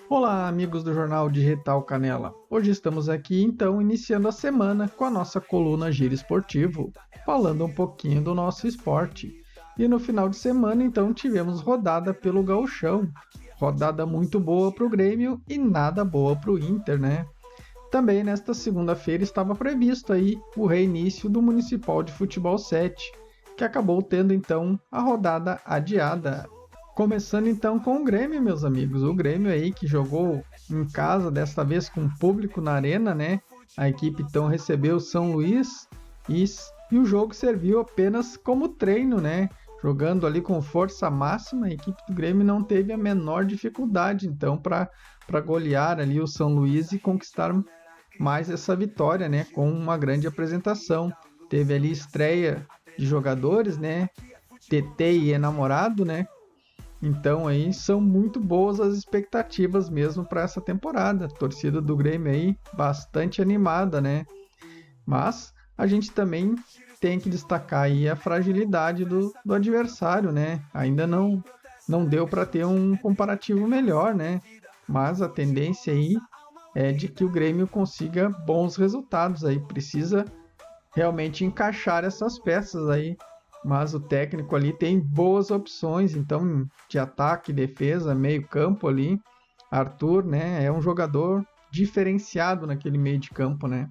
Olá, amigos do Jornal Digital Canela. Hoje estamos aqui, então, iniciando a semana com a nossa coluna Giro Esportivo, falando um pouquinho do nosso esporte. E no final de semana, então, tivemos rodada pelo Gauchão. Rodada muito boa para o Grêmio e nada boa para o Inter, né? Também nesta segunda-feira estava previsto aí o reinício do Municipal de Futebol 7, que acabou tendo então a rodada adiada. Começando então com o Grêmio, meus amigos. O Grêmio aí que jogou em casa, desta vez com público na arena, né? A equipe então recebeu o São Luís e o jogo serviu apenas como treino, né? Jogando ali com força máxima, a equipe do Grêmio não teve a menor dificuldade então para golear ali o São Luís e conquistar mais essa vitória, né? Com uma grande apresentação. Teve ali estreia de jogadores, né? TT e enamorado, né? Então aí são muito boas as expectativas mesmo para essa temporada. A torcida do Grêmio aí bastante animada, né? Mas a gente também tem que destacar aí a fragilidade do adversário, né? Ainda não deu para ter um comparativo melhor, né? Mas a tendência aí é de que o Grêmio consiga bons resultados aí. Precisa realmente encaixar essas peças aí. Mas o técnico ali tem boas opções, então de ataque, defesa, meio campo ali. Arthur, né, é um jogador diferenciado naquele meio de campo, né?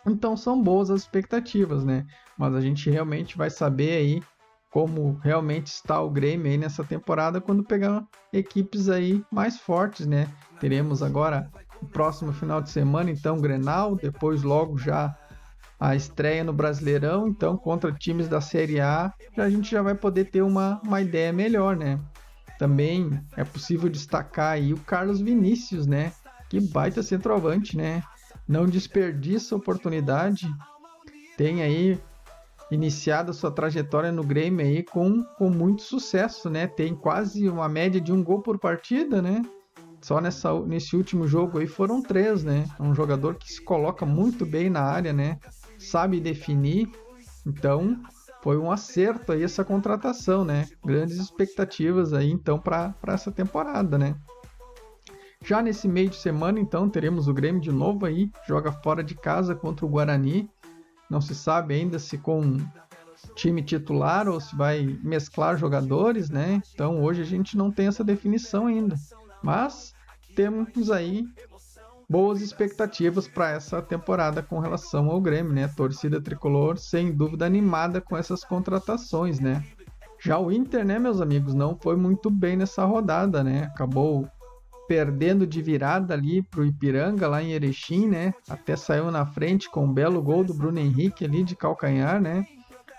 Então são boas as expectativas, né? Mas a gente realmente vai saber aí como realmente está o Grêmio aí nessa temporada quando pegar equipes aí mais fortes, né? Teremos agora o próximo final de semana, então, Grenal, depois logo já a estreia no Brasileirão, então contra times da Série A, a gente já vai poder ter uma ideia melhor, né? Também é possível destacar aí o Carlos Vinícius, né? Que baita centroavante, né? Não desperdiça a oportunidade, tem aí iniciado a sua trajetória no Grêmio aí com muito sucesso, né? Tem quase uma média de um gol por partida, né? Só nesse último jogo aí foram 3, né? É um jogador que se coloca muito bem na área, né? Sabe definir. Então, foi um acerto aí essa contratação, né? Grandes expectativas aí então para essa temporada, né? Já nesse meio de semana, então, teremos o Grêmio de novo aí, joga fora de casa contra o Guarani. Não se sabe ainda se com time titular ou se vai mesclar jogadores, né? Então hoje a gente não tem essa definição ainda. Mas temos aí boas expectativas para essa temporada com relação ao Grêmio, né? A torcida tricolor, sem dúvida, animada com essas contratações, né? Já o Inter, né, meus amigos, não foi muito bem nessa rodada, né? Acabou perdendo de virada ali pro Ipiranga, lá em Erechim, né? Até saiu na frente com um belo gol do Bruno Henrique ali de calcanhar, né?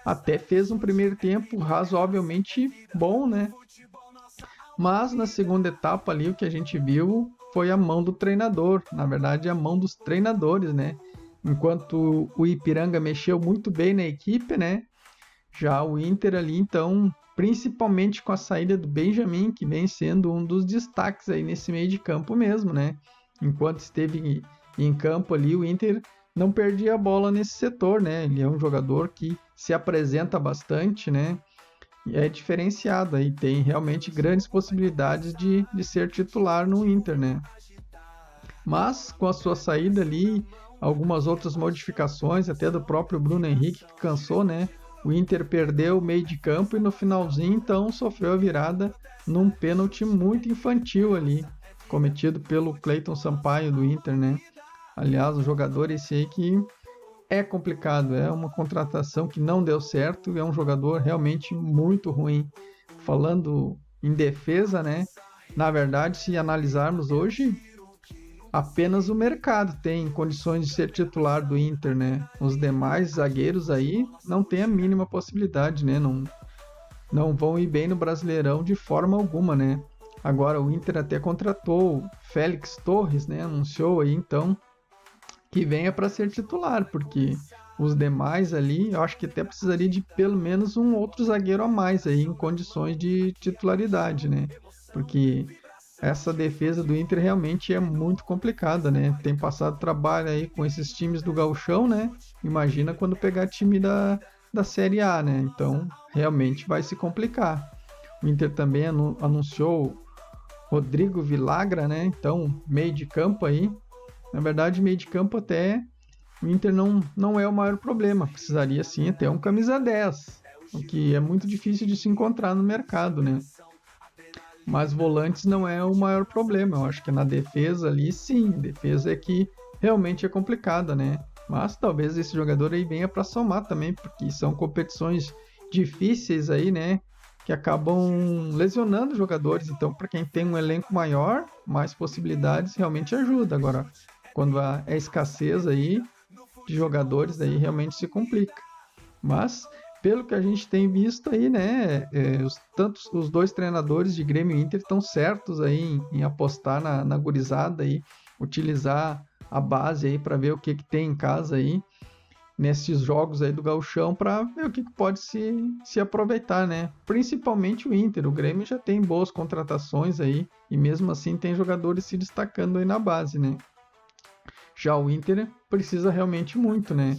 Até fez um primeiro tempo razoavelmente bom, né? Mas na segunda etapa ali o que a gente viu foi a mão do treinador, na verdade a mão dos treinadores, né? Enquanto o Ipiranga mexeu muito bem na equipe, né? Já o Inter ali então, principalmente com a saída do Benjamin, que vem sendo um dos destaques aí nesse meio de campo mesmo, né? Enquanto esteve em campo ali, o Inter não perdia a bola nesse setor, né? Ele é um jogador que se apresenta bastante, né? E é diferenciado aí, tem realmente grandes possibilidades de ser titular no Inter, né? Mas com a sua saída ali, algumas outras modificações, até do próprio Bruno Henrique, que cansou, né? O Inter perdeu o meio de campo e no finalzinho, então, sofreu a virada num pênalti muito infantil ali, cometido pelo Cleiton Sampaio do Inter, né? Aliás, o jogador esse aí que é complicado, é uma contratação que não deu certo, é um jogador realmente muito ruim. Falando em defesa, né? Na verdade, se analisarmos hoje, apenas o mercado tem condições de ser titular do Inter, né? Os demais zagueiros aí não tem a mínima possibilidade, né? Não vão ir bem no Brasileirão de forma alguma, né? Agora o Inter até contratou Félix Torres, né? Anunciou aí então que venha para ser titular, porque os demais ali, eu acho que até precisaria de pelo menos um outro zagueiro a mais aí em condições de titularidade, né? Porque essa defesa do Inter realmente é muito complicada, né? Tem passado trabalho aí com esses times do Gauchão, né? Imagina quando pegar time da Série A, né? Então, realmente vai se complicar. O Inter também anunciou Rodrigo Villagra, né? Então, meio de campo aí. Na verdade, meio de campo até o Inter não é o maior problema. Precisaria sim até um camisa 10, o que é muito difícil de se encontrar no mercado, né? Mas volantes não é o maior problema. Eu acho que na defesa ali, sim. Defesa é que realmente é complicada, né? Mas talvez esse jogador aí venha para somar também, porque são competições difíceis aí, né? Que acabam lesionando jogadores. Então, para quem tem um elenco maior, mais possibilidades realmente ajuda. Agora, quando há escassez aí de jogadores, aí realmente se complica. Mas pelo que a gente tem visto aí, né, os dois treinadores de Grêmio e Inter estão certos aí em apostar na gurizada aí, utilizar a base aí para ver o que tem em casa aí nesses jogos aí do Gauchão para ver o que pode se aproveitar, né? Principalmente o Inter. O Grêmio já tem boas contratações aí e mesmo assim tem jogadores se destacando aí na base, né? Já o Inter precisa realmente muito, né?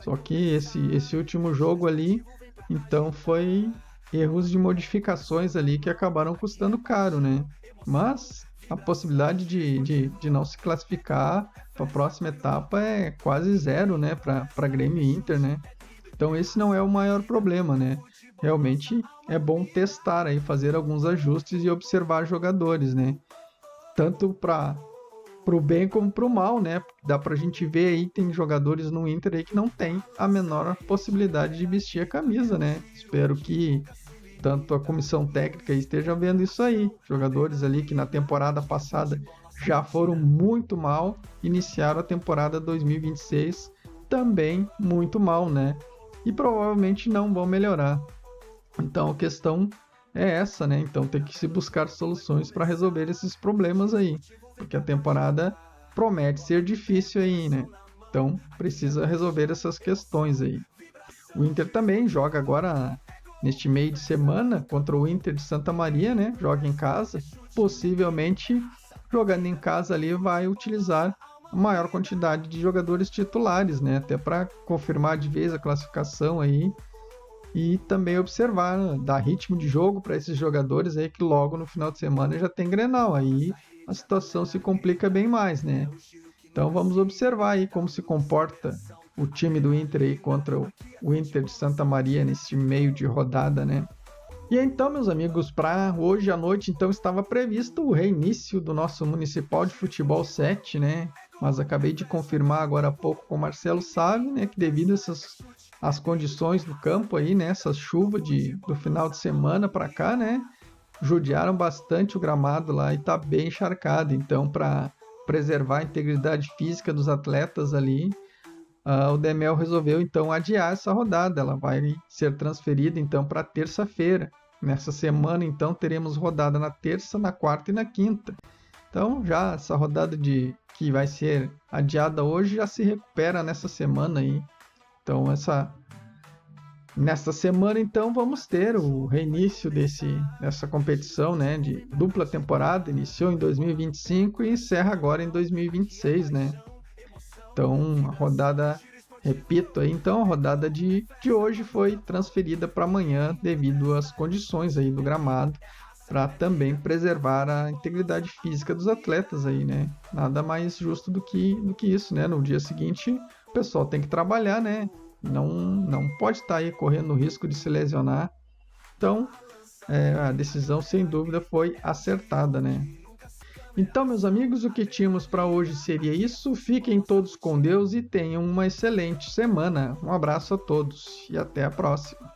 Só que esse último jogo ali, então foi erros de modificações ali que acabaram custando caro, né? Mas a possibilidade de não se classificar para a próxima etapa é quase zero, né? Para Grêmio e Inter, né? Então esse não é o maior problema, né? Realmente é bom testar aí, fazer alguns ajustes e observar jogadores, né? Tanto para pro bem como pro mal, né? Dá pra gente ver aí, tem jogadores no Inter aí que não tem a menor possibilidade de vestir a camisa, né? Espero que tanto a comissão técnica esteja vendo isso aí. Jogadores ali que na temporada passada já foram muito mal, iniciaram a temporada 2026 também muito mal, né? E provavelmente não vão melhorar. Então a questão é essa, né? Então tem que se buscar soluções para resolver esses problemas aí, porque a temporada promete ser difícil aí, né? Então precisa resolver essas questões aí. O Inter também joga agora neste meio de semana contra o Inter de Santa Maria, né? Joga em casa. Possivelmente jogando em casa ali vai utilizar a maior quantidade de jogadores titulares, né? Até para confirmar de vez a classificação aí e também observar, né? Dar ritmo de jogo para esses jogadores aí que logo no final de semana já tem Grenal, aí a situação se complica bem mais, né? Então vamos observar aí como se comporta o time do Inter aí contra o Inter de Santa Maria nesse meio de rodada, né? E então, meus amigos, para hoje à noite então estava previsto o reinício do nosso Municipal de Futebol 7, né? Mas acabei de confirmar agora há pouco com o Marcelo Sávio, né, que devido a as condições do campo aí, né, essa chuva do final de semana para cá, né, judiaram bastante o gramado lá e tá bem encharcado. Então, para preservar a integridade física dos atletas ali, o Demel resolveu então adiar essa rodada. Ela vai ser transferida então para terça-feira. Nessa semana então teremos rodada na terça, na quarta e na quinta. Então já essa rodada que vai ser adiada hoje já se recupera nessa semana aí. Então nesta semana então vamos ter o reinício dessa competição, né, de dupla temporada. Iniciou em 2025 e encerra agora em 2026, né? Então a rodada, repito aí, então a rodada de hoje foi transferida para amanhã devido às condições aí do gramado, para também preservar a integridade física dos atletas aí, né? Nada mais justo do que isso, né? No dia seguinte o pessoal tem que trabalhar, né? Não pode estar aí correndo o risco de se lesionar. Então a decisão sem dúvida foi acertada, né? Então, meus amigos, o que tínhamos para hoje seria isso. Fiquem todos com Deus e tenham uma excelente semana. Um abraço a todos e até a próxima.